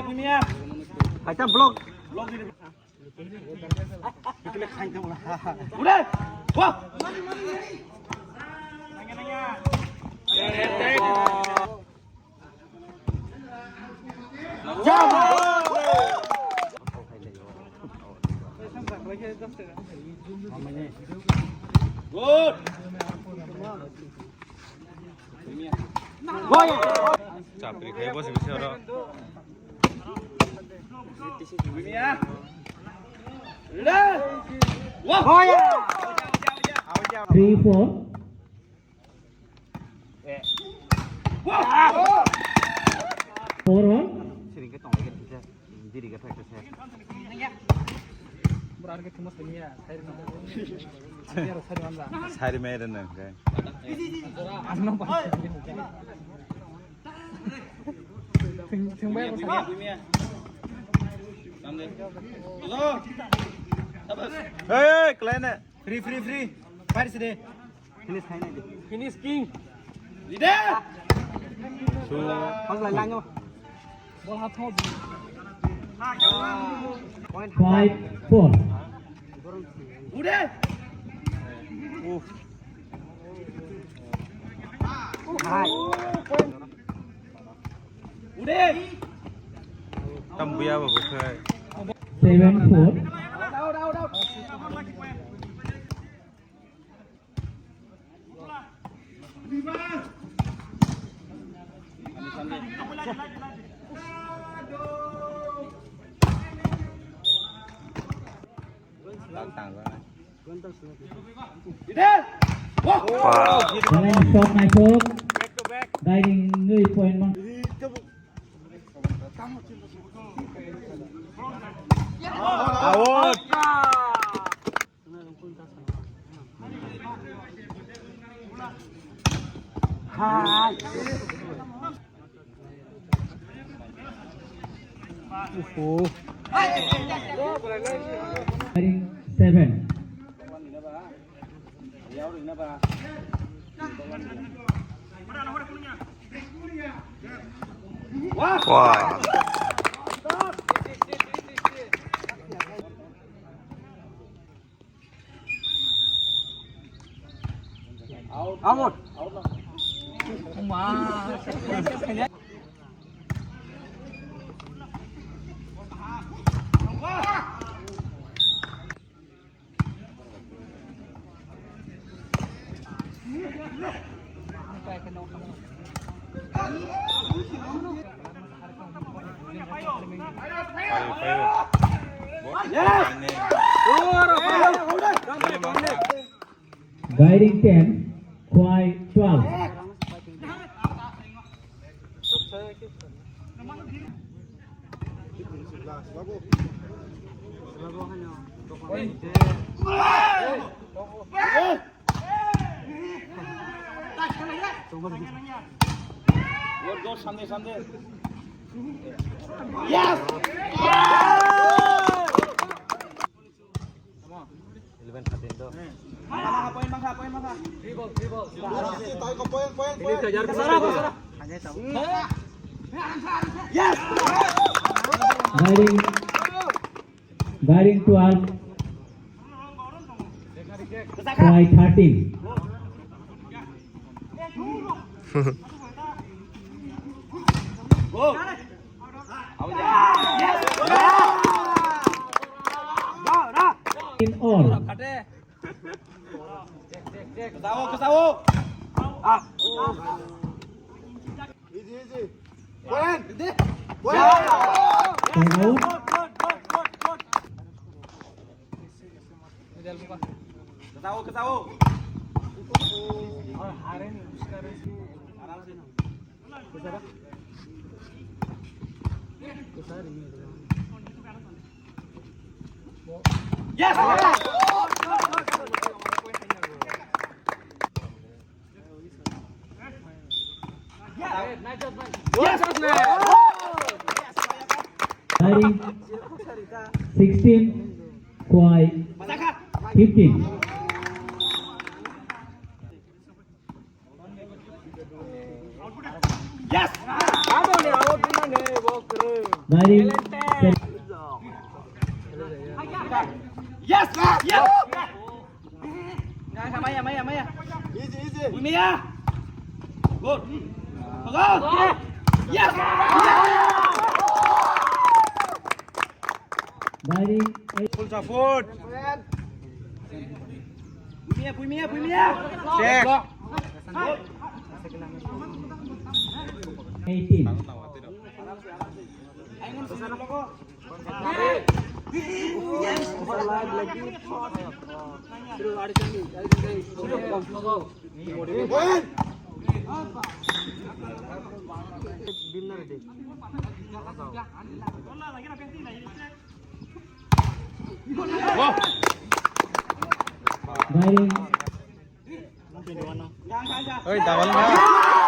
Punya. Baca blog. Blog ini. Kita kain kamu lah. Udah. Wah. Nanya. Good. Capek kayak bos bisa orang. Three, four. Four all. Sering ketong lagi kita. Jadi kita practice. Berarti kemas dunia. Sari medan nih kan. Ano ba? Tinggal ko sa Hey, kalian nih. Free. Paris deh. Finish king. Leader. So, Pas lang mo. Ball hat ho. 5, 4. Udah. Hai. Udah. tambuya apa bukan? 7, 4. Đâu. Tantang kan. Wow. Kalian shot my shot. Guiding người point mang. Out. Hai. Guiding 7. Wah. Out. Guiding 10. Quite 12. Go Sunday. Yes. 11 patin tuh. Mangka poin. Dribble. Tayo ka poin. Ini kejar ke sana. Yes. Guiding 12. Quite 13. Go. Yes. In all. Kesawo. Easy. Poin. Time out. Kesawo. Yes. Guiding 16. point Masaka. 15. Yes. Guiding Yes. Yes. Maya, Maya, Maya. Easy, easy. Uy, Mia. Good. Go. Yes. guiding 8. Full support. Puy Mia, Puy Mia. Check. 18. Ayun sa sarap ko. Point. Guiding Yan. Hoy, tawal na.